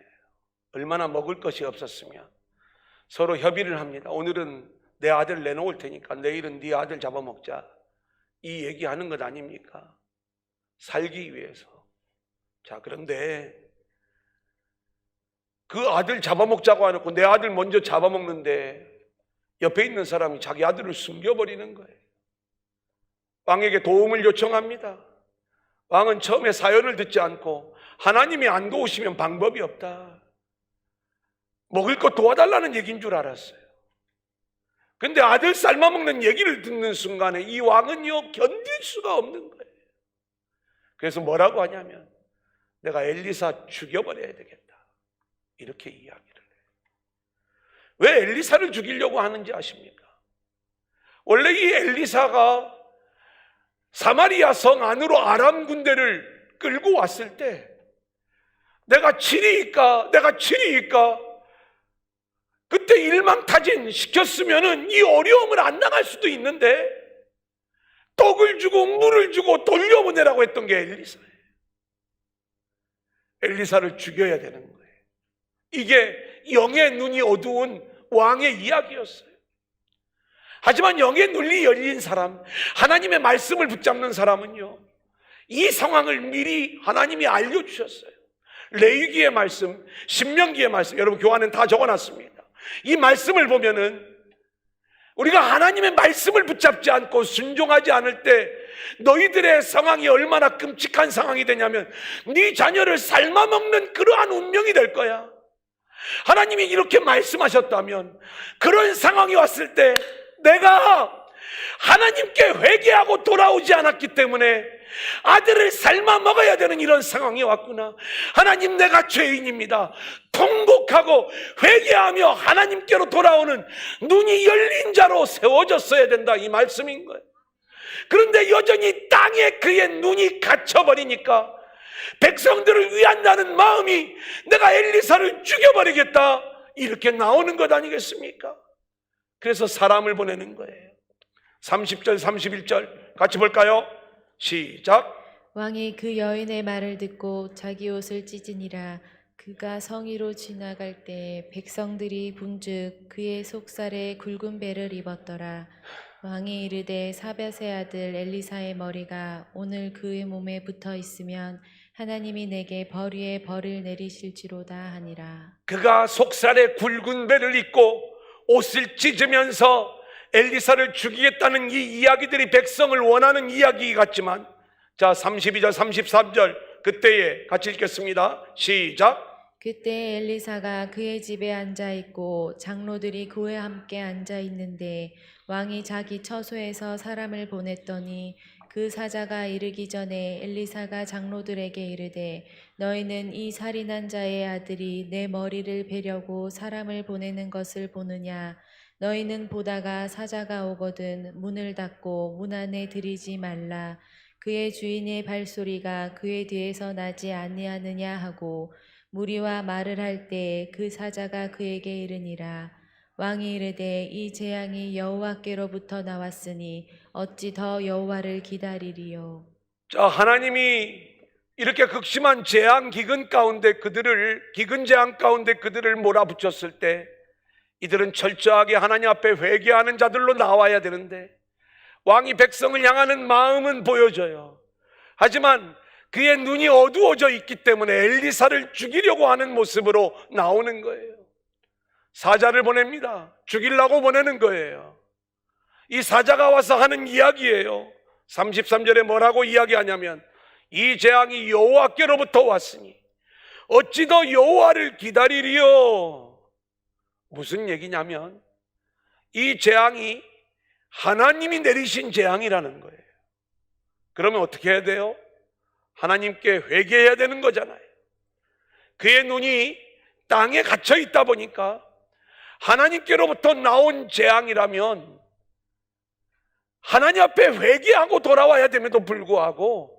얼마나 먹을 것이 없었으면 서로 협의를 합니다. 오늘은 내 아들 내놓을 테니까 내일은 네 아들 잡아먹자. 이 얘기하는 것 아닙니까? 살기 위해서. 자, 그런데 그 아들 잡아먹자고 해놓고 내 아들 먼저 잡아먹는데 옆에 있는 사람이 자기 아들을 숨겨버리는 거예요. 왕에게 도움을 요청합니다. 왕은 처음에 사연을 듣지 않고 하나님이 안 도우시면 방법이 없다. 먹을 거 도와달라는 얘기인 줄 알았어요. 근데 아들 삶아먹는 얘기를 듣는 순간에 이 왕은요 견딜 수가 없는 거예요. 그래서 뭐라고 하냐면 내가 엘리사 죽여버려야 되겠다 이렇게 이야기를 해요. 왜 엘리사를 죽이려고 하는지 아십니까? 원래 이 엘리사가 사마리아 성 안으로 아람 군대를 끌고 왔을 때 내가 치리일까 그때 일망타진 시켰으면은 이 어려움을 안 나갈 수도 있는데 떡을 주고 물을 주고 돌려보내라고 했던 게 엘리사예요. 엘리사를 죽여야 되는 거예요. 이게 영의 눈이 어두운 왕의 이야기였어요. 하지만 영의 눈이 열린 사람, 하나님의 말씀을 붙잡는 사람은요 이 상황을 미리 하나님이 알려주셨어요. 레위기의 말씀, 신명기의 말씀, 여러분 교환은 다 적어놨습니다. 이 말씀을 보면은 우리가 하나님의 말씀을 붙잡지 않고 순종하지 않을 때 너희들의 상황이 얼마나 끔찍한 상황이 되냐면 네 자녀를 삶아먹는 그러한 운명이 될 거야. 하나님이 이렇게 말씀하셨다면 그런 상황이 왔을 때 내가 하나님께 회개하고 돌아오지 않았기 때문에 아들을 삶아 먹어야 되는 이런 상황이 왔구나. 하나님, 내가 죄인입니다. 통곡하고 회개하며 하나님께로 돌아오는 눈이 열린 자로 세워졌어야 된다, 이 말씀인 거예요. 그런데 여전히 땅에 그의 눈이 갇혀버리니까 백성들을 위한다는 마음이 내가 엘리사를 죽여버리겠다 이렇게 나오는 것 아니겠습니까? 그래서 사람을 보내는 거예요. 30절 31절 같이 볼까요? 시작. 왕이 그 여인의 말을 듣고 자기 옷을 찢으니라. 그가 성위로 지나갈 때 백성들이 본즉 그의 속살에 굵은 배를 입었더라. 왕이 이르되 사밧의 아들 엘리사의 머리가 오늘 그의 몸에 붙어 있으면 하나님이 내게 벌 위에 벌을 내리실지로다 하니라. 그가 속살에 굵은 배를 입고 옷을 찢으면서 엘리사를 죽이겠다는 이 이야기들이 백성을 원하는 이야기 같지만, 자 32절 33절 그때에 같이 읽겠습니다. 시작. 그때 엘리사가 그의 집에 앉아 있고 장로들이 그와 함께 앉아 있는데 왕이 자기 처소에서 사람을 보냈더니 그 사자가 이르기 전에 엘리사가 장로들에게 이르되 너희는 이 살인한 자의 아들이 내 머리를 베려고 사람을 보내는 것을 보느냐. 너희는 보다가 사자가 오거든 문을 닫고 문 안에 들이지 말라. 그의 주인의 발소리가 그의 뒤에서 나지 아니하느냐 하고 무리와 말을 할 때 그 사자가 그에게 이르니라. 왕이 이르되 이 재앙이 여호와께로부터 나왔으니 어찌 더 여호와를 기다리리요. 자, 하나님이 이렇게 극심한 재앙 기근 재앙 가운데 그들을 몰아붙였을 때 이들은 철저하게 하나님 앞에 회개하는 자들로 나와야 되는데 왕이 백성을 향하는 마음은 보여져요. 하지만 그의 눈이 어두워져 있기 때문에 엘리사를 죽이려고 하는 모습으로 나오는 거예요. 사자를 보냅니다. 죽이려고 보내는 거예요. 이 사자가 와서 하는 이야기예요. 33절에 뭐라고 이야기하냐면, 이 재앙이 여호와께로부터 왔으니 어찌 더 여호와를 기다리리요. 무슨 얘기냐면 이 재앙이 하나님이 내리신 재앙이라는 거예요. 그러면 어떻게 해야 돼요? 하나님께 회개해야 되는 거잖아요. 그의 눈이 땅에 갇혀 있다 보니까 하나님께로부터 나온 재앙이라면 하나님 앞에 회개하고 돌아와야 됨에도 불구하고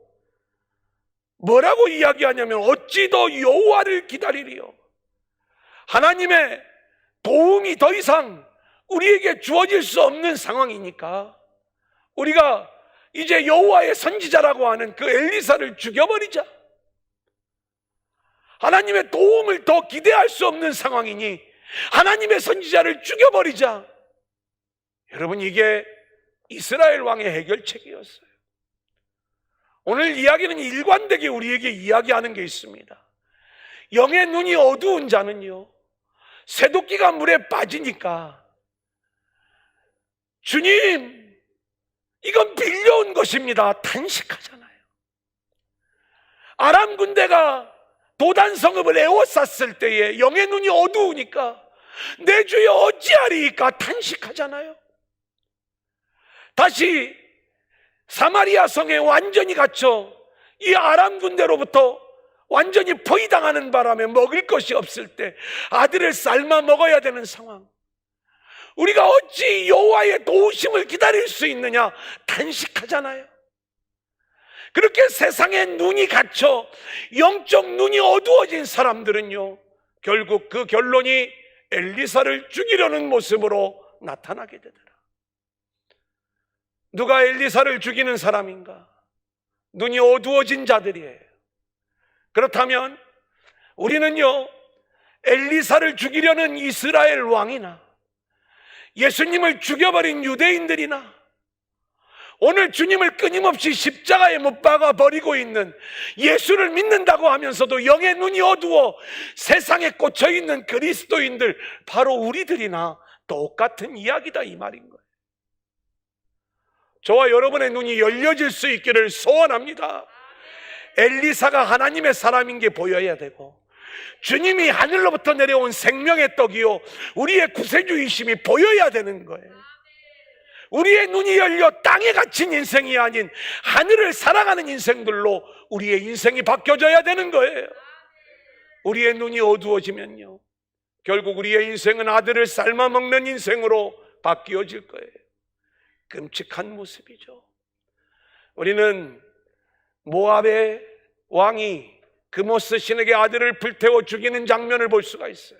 뭐라고 이야기하냐면 어찌 더 여호와를 기다리리요. 하나님의 도움이 더 이상 우리에게 주어질 수 없는 상황이니까 우리가 이제 여호와의 선지자라고 하는 그 엘리사를 죽여버리자. 하나님의 도움을 더 기대할 수 없는 상황이니 하나님의 선지자를 죽여버리자. 여러분, 이게 이스라엘 왕의 해결책이었어요. 오늘 이야기는 일관되게 우리에게 이야기하는 게 있습니다. 영의 눈이 어두운 자는요, 새도끼가 물에 빠지니까 주님, 이건 빌려온 것입니다, 탄식하잖아요. 아람 군대가 도단 성읍을 에워쌌을 때에 영의 눈이 어두우니까 내 주여 어찌하리이까 탄식하잖아요. 다시 사마리아 성에 완전히 갇혀 이 아람 군대로부터 완전히 포위당하는 바람에 먹을 것이 없을 때 아들을 삶아 먹어야 되는 상황. 우리가 어찌 여호와의 도우심을 기다릴 수 있느냐 탄식하잖아요. 그렇게 세상에 눈이 갇혀 영적 눈이 어두워진 사람들은요, 결국 그 결론이 엘리사를 죽이려는 모습으로 나타나게 되더라. 누가 엘리사를 죽이는 사람인가? 눈이 어두워진 자들이에요. 그렇다면 우리는요, 엘리사를 죽이려는 이스라엘 왕이나 예수님을 죽여버린 유대인들이나 오늘 주님을 끊임없이 십자가에 못 박아 버리고 있는 예수를 믿는다고 하면서도 영의 눈이 어두워 세상에 꽂혀 있는 그리스도인들, 바로 우리들이나 똑같은 이야기다, 이 말인 거예요. 저와 여러분의 눈이 열려질 수 있기를 소원합니다. 엘리사가 하나님의 사람인 게 보여야 되고, 주님이 하늘로부터 내려온 생명의 떡이요 우리의 구세주이심이 보여야 되는 거예요. 우리의 눈이 열려 땅에 갇힌 인생이 아닌 하늘을 살아가는 인생들로 우리의 인생이 바뀌어져야 되는 거예요. 우리의 눈이 어두워지면요, 결국 우리의 인생은 아들을 삶아 먹는 인생으로 바뀌어질 거예요. 끔찍한 모습이죠. 우리는 모압의 왕이 그모스 신에게 아들을 불태워 죽이는 장면을 볼 수가 있어요.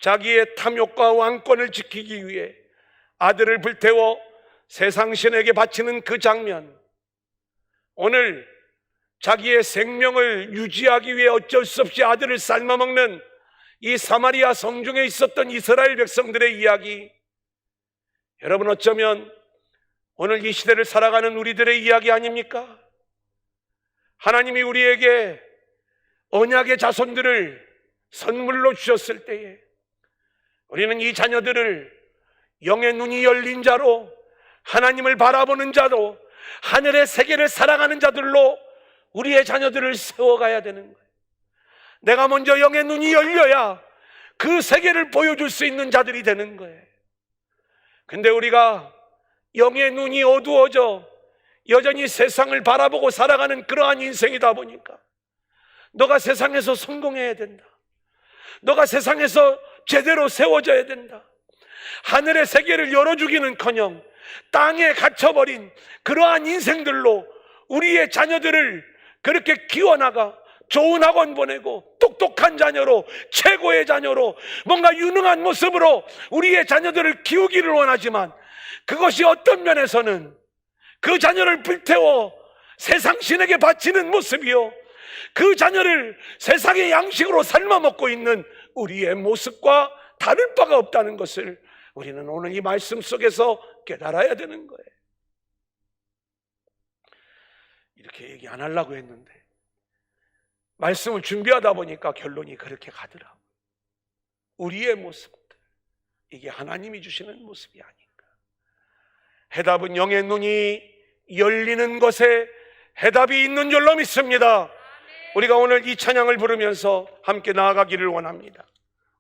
자기의 탐욕과 왕권을 지키기 위해 아들을 불태워 세상 신에게 바치는 그 장면, 오늘 자기의 생명을 유지하기 위해 어쩔 수 없이 아들을 삶아먹는 이 사마리아 성중에 있었던 이스라엘 백성들의 이야기, 여러분, 어쩌면 오늘 이 시대를 살아가는 우리들의 이야기 아닙니까? 하나님이 우리에게 언약의 자손들을 선물로 주셨을 때에 우리는 이 자녀들을 영의 눈이 열린 자로, 하나님을 바라보는 자로, 하늘의 세계를 살아가는 자들로 우리의 자녀들을 세워가야 되는 거예요. 내가 먼저 영의 눈이 열려야 그 세계를 보여줄 수 있는 자들이 되는 거예요. 근데 우리가 영의 눈이 어두워져 여전히 세상을 바라보고 살아가는 그러한 인생이다 보니까 너가 세상에서 성공해야 된다, 너가 세상에서 제대로 세워져야 된다, 하늘의 세계를 열어주기는커녕 땅에 갇혀버린 그러한 인생들로 우리의 자녀들을 그렇게 키워나가 좋은 학원 보내고 똑똑한 자녀로, 최고의 자녀로, 뭔가 유능한 모습으로 우리의 자녀들을 키우기를 원하지만, 그것이 어떤 면에서는 그 자녀를 불태워 세상 신에게 바치는 모습이요, 그 자녀를 세상의 양식으로 삶아먹고 있는 우리의 모습과 다를 바가 없다는 것을 우리는 오늘 이 말씀 속에서 깨달아야 되는 거예요. 이렇게 얘기 안 하려고 했는데 말씀을 준비하다 보니까 결론이 그렇게 가더라고요. 우리의 모습들, 이게 하나님이 주시는 모습이 아닌가. 해답은 영의 눈이 열리는 것에 해답이 있는 줄로 믿습니다. 우리가 오늘 이 찬양을 부르면서 함께 나아가기를 원합니다.